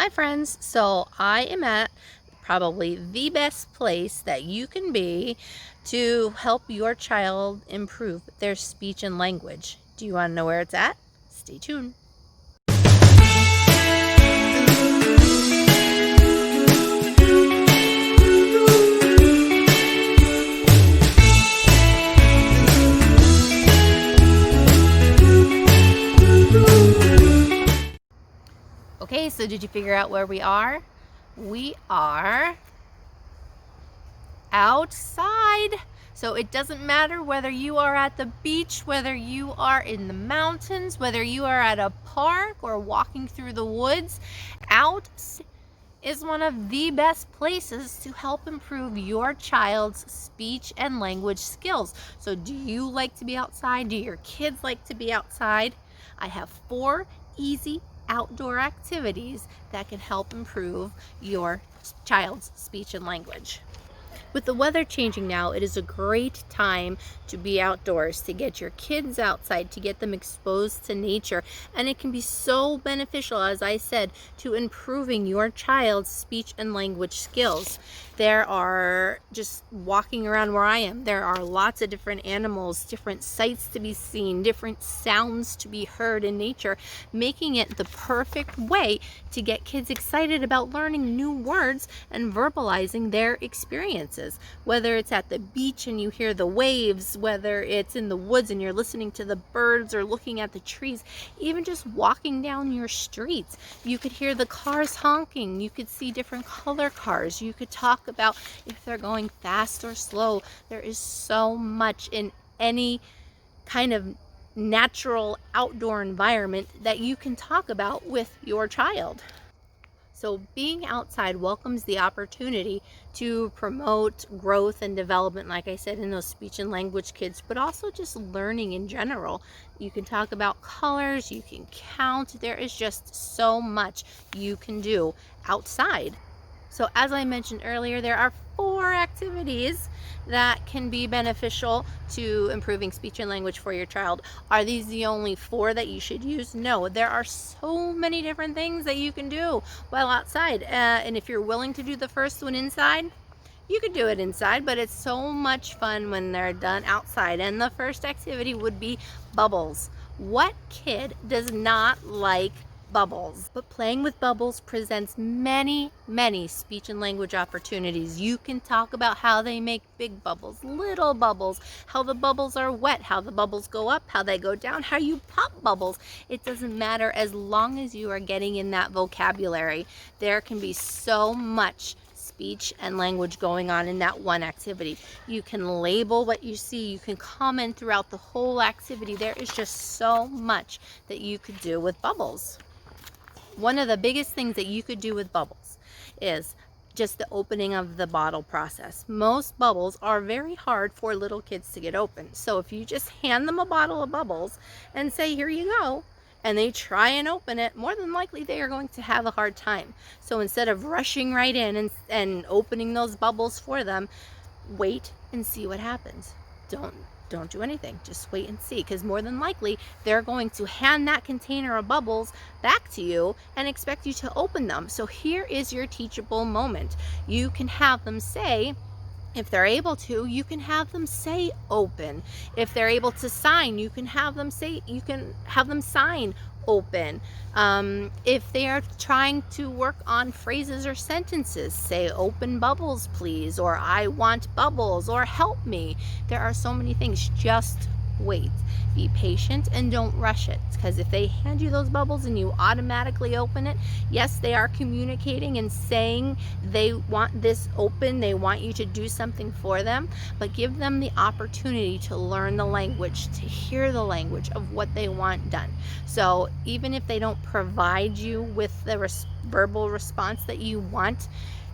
Hi friends, so I am at probably the best place that you can be to help your child improve their speech and language. Do you want to know where it's at? Stay tuned. Okay, so did you figure out where we are? We are outside. So it doesn't matter whether you are at the beach, whether you are in the mountains, whether you are at a park or walking through the woods. Out is one of the best places to help improve your child's speech and language skills. So do you like to be outside? Do your kids like to be outside? I have 4 easy outdoor activities that can help improve your child's speech and language. With the weather changing now, it is a great time to be outdoors, to get your kids outside, to get them exposed to nature. And it can be so beneficial, as I said, to improving your child's speech and language skills. There are, just walking around where I am, there are lots of different animals, different sights to be seen, different sounds to be heard in nature, making it the perfect way to get kids excited about learning new words and verbalizing their experiences. Whether it's at the beach and you hear the waves, whether it's in the woods and you're listening to the birds or looking at the trees, even just walking down your streets, you could hear the cars honking, you could see different color cars, you could talk about if they're going fast or slow. There is so much in any kind of natural outdoor environment that you can talk about with your child. So being outside welcomes the opportunity to promote growth and development, like I said, in those speech and language kids, but also just learning in general. You can talk about colors, you can count. There is just so much you can do outside. So as I mentioned earlier, there are 4 activities that can be beneficial to improving speech and language for your child. Are these the only 4 that you should use? No, there are so many different things that you can do while outside. And if you're willing to do the first one inside, you could do it inside, but it's so much fun when they're done outside. And the first activity would be bubbles. What kid does not like bubbles? But playing with bubbles presents many speech and language opportunities. You can talk about how they make big bubbles, little bubbles, how the bubbles are wet, how the bubbles go up, how they go down, how you pop bubbles. It doesn't matter, as long as you are getting in that vocabulary. There can be so much speech and language going on in that one activity. You can label what you see, you can comment throughout the whole activity. There is just so much that you could do with bubbles. One of the biggest things that you could do with bubbles is just the opening of the bottle process. Most bubbles are very hard for little kids to get open. So if you just hand them a bottle of bubbles and say, here you go, and they try and open it, more than likely they are going to have a hard time. So instead of rushing right in and opening those bubbles for them, wait and see what happens. Don't do anything. Just wait and see, because more than likely they're going to hand that container of bubbles back to you and expect you to open them. So here is your teachable moment. You can have them say, if they're able to, you can have them say open. If they're able to sign, you can have them sign open. If they are trying to work on phrases or sentences, say open bubbles please, or I want bubbles, or help me. There are so many things. Just wait, be patient, and don't rush it, because if they hand you those bubbles and you automatically open it, yes, they are communicating and saying they want this open, they want you to do something for them, but give them the opportunity to learn the language, to hear the language of what they want done. So even if they don't provide you with the verbal response that you want,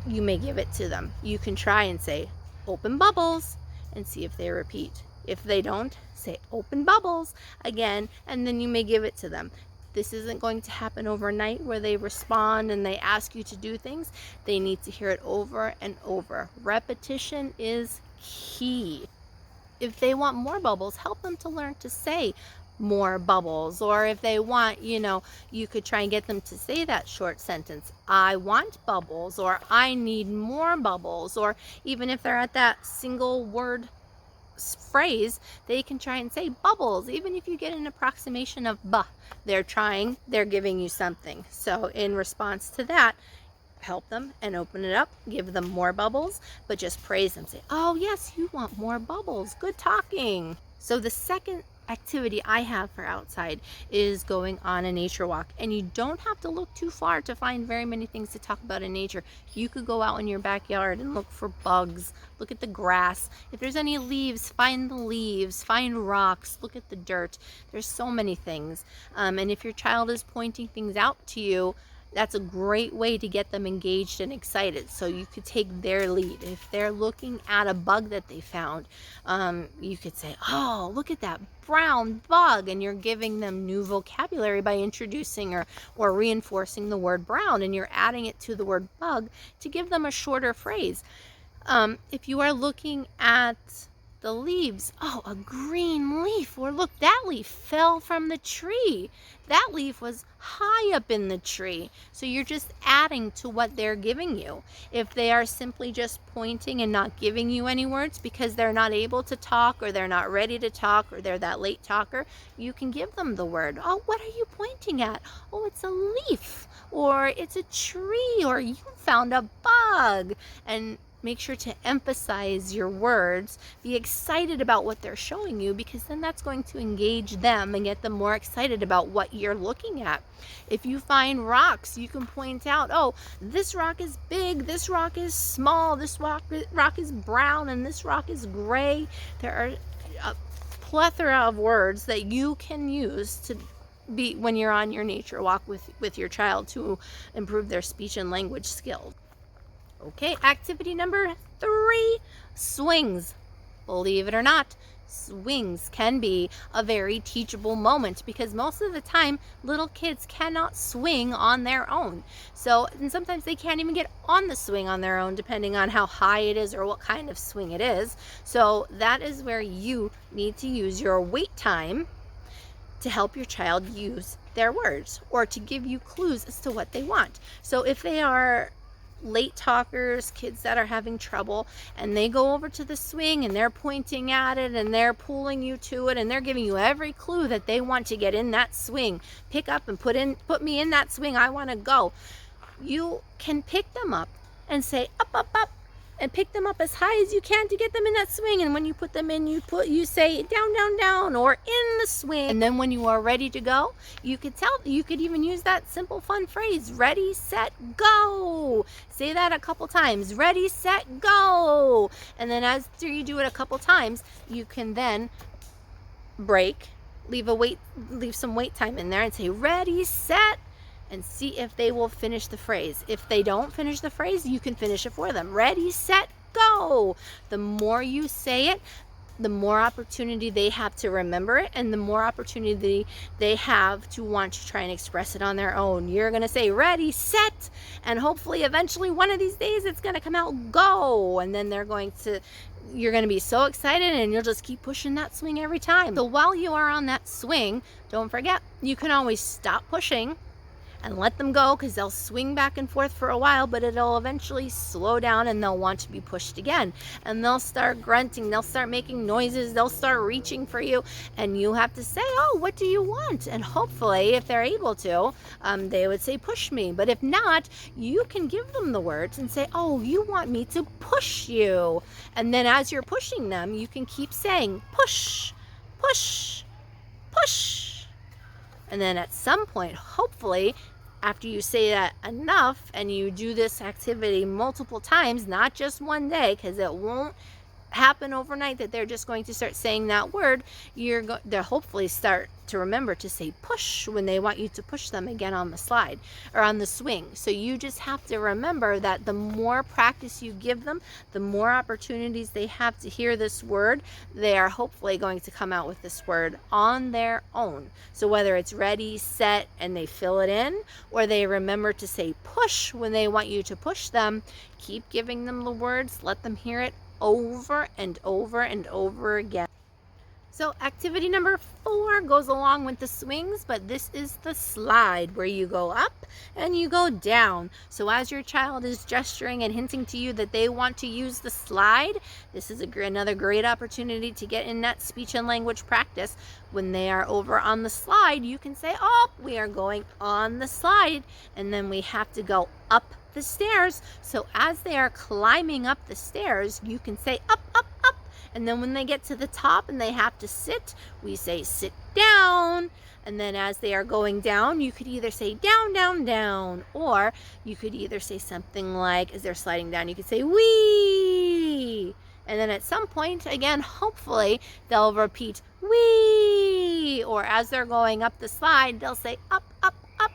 you may give it to them. You can try and say open bubbles and see if they repeat. If they don't, say open bubbles again, and then you may give it to them. This isn't going to happen overnight where they respond and they ask you to do things. They need to hear it over and over. Repetition is key. If they want more bubbles, help them to learn to say more bubbles. Or if they want, you could try and get them to say that short sentence, I want bubbles, or I need more bubbles. Or even if they're at that single word phrase, they can try and say bubbles. Even if you get an approximation of buh, they're giving you something. So in response to that, help them and open it up, give them more bubbles, but just praise them. Say, oh yes, you want more bubbles, good talking. So the second activity I have for outside is going on a nature walk, and you don't have to look too far to find very many things to talk about in nature. You could go out in your backyard and look for bugs, look at the grass. If there's any leaves, find the leaves, find rocks, look at the dirt. There's so many things. And if your child is pointing things out to you, that's a great way to get them engaged and excited. So you could take their lead. If they're looking at a bug that they found, you could say, oh, look at that brown bug. And you're giving them new vocabulary by introducing or reinforcing the word brown, and you're adding it to the word bug to give them a shorter phrase. If you are looking at the leaves, oh, a green leaf, or look, that leaf fell from the tree. That leaf was high up in the tree. So you're just adding to what they're giving you. If they are simply just pointing and not giving you any words because they're not able to talk, or they're not ready to talk, or they're that late talker, you can give them the word. Oh, what are you pointing at? Oh, it's a leaf, or it's a tree, or you found a bug. And make sure to emphasize your words. Be excited about what they're showing you, because then that's going to engage them and get them more excited about what you're looking at. If you find rocks, you can point out, oh, this rock is big, this rock is small, this rock is brown, and this rock is gray. There are a plethora of words that you can use to be when you're on your nature walk with your child to improve their speech and language skills. Okay, activity number 3, swings. Believe it or not, swings can be a very teachable moment, because most of the time little kids cannot swing on their own. And sometimes they can't even get on the swing on their own, depending on how high it is or what kind of swing it is. So that is where you need to use your wait time to help your child use their words, or to give you clues as to what they want. So if they are late talkers, kids that are having trouble, and they go over to the swing and they're pointing at it and they're pulling you to it and they're giving you every clue that they want to get in that swing, pick up and put me in that swing, I want to go. You can pick them up and say up, up, up, and pick them up as high as you can to get them in that swing. And when you put them in, you say down, down, down, or in the swing. And then when you are ready to go, you could even use that simple fun phrase, ready, set, go. Say that a couple times, ready, set, go. And then after you do it a couple times, you can then break, leave some wait time in there, and say ready, set, and see if they will finish the phrase. If they don't finish the phrase, you can finish it for them. Ready, set, go. The more you say it, the more opportunity they have to remember it, and the more opportunity they have to want to try and express it on their own. You're going to say ready, set, and hopefully eventually one of these days it's going to come out go, and then you're going to be so excited, and you'll just keep pushing that swing every time. So while you are on that swing, don't forget, you can always stop pushing and let them go, because they'll swing back and forth for a while, but it'll eventually slow down and they'll want to be pushed again. And they'll start grunting, they'll start making noises, they'll start reaching for you, and you have to say, oh, what do you want? And hopefully, if they're able to, they would say, push me. But if not, you can give them the words and say, oh, you want me to push you. And then as you're pushing them, you can keep saying, push, push, push. And then at some point, hopefully, after you say that enough and you do this activity multiple times, not just one day, because it won't happen overnight that they're just going to start saying that word, they'll hopefully start to remember to say push when they want you to push them again on the slide or on the swing. So you just have to remember that the more practice you give them, the more opportunities they have to hear this word, they are hopefully going to come out with this word on their own. So whether it's ready, set, and they fill it in, or they remember to say push when they want you to push them, keep giving them the words, let them hear it over and over and over again. So activity number 4 goes along with the swings, but this is the slide where you go up and you go down. So as your child is gesturing and hinting to you that they want to use the slide, this is another great opportunity to get in that speech and language practice. When they are over on the slide, you can say, oh, we are going on the slide, and then we have to go up the stairs. So as they are climbing up the stairs, you can say up, up, up. And then when they get to the top and they have to sit, we say sit down. And then as they are going down, you could either say down, down, down, or you could either say something like, as they're sliding down, you could say wee. And then at some point, again, hopefully, they'll repeat wee. Or as they're going up the slide, they'll say up, up, up.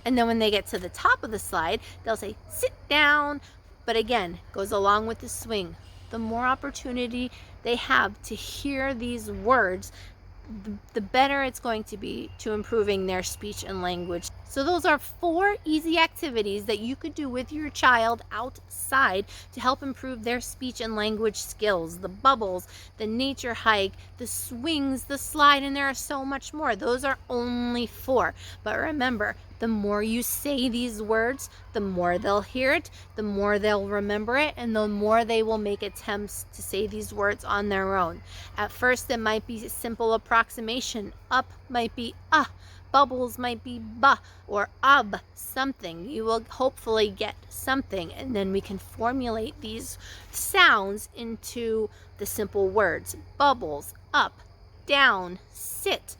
And then when they get to the top of the slide, they'll say sit down. But again, goes along with the swing. The more opportunity they have to hear these words, the better it's going to be to improving their speech and language. So those are 4 easy activities that you could do with your child outside to help improve their speech and language skills. The bubbles, the nature hike, the swings, the slide, and there are so much more. Those are only 4. But remember, the more you say these words, the more they'll hear it, the more they'll remember it, and the more they will make attempts to say these words on their own. At first, it might be a simple approximation. Up might be bubbles might be ba or ab, something. You will hopefully get something, and then we can formulate these sounds into the simple words. Bubbles, up, down, sit.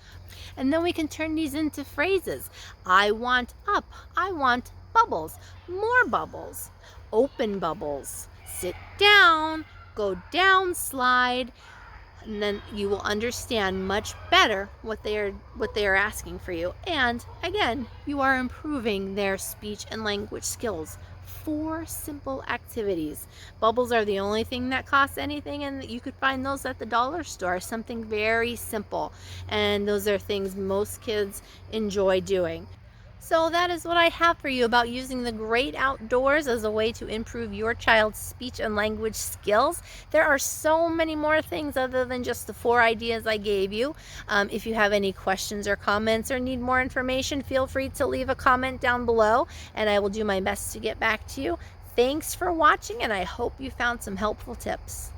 And then we can turn these into phrases. I want up. I want bubbles. More bubbles. Open bubbles. Sit down. Go down slide. And then you will understand much better what they are asking for you. And again, you are improving their speech and language skills. 4 simple activities. Bubbles are the only thing that costs anything, and you could find those at the dollar store. Something very simple. And those are things most kids enjoy doing. So that is what I have for you about using the great outdoors as a way to improve your child's speech and language skills. There are so many more things other than just the 4 ideas I gave you. If you have any questions or comments or need more information, feel free to leave a comment down below, and I will do my best to get back to you. Thanks for watching, and I hope you found some helpful tips.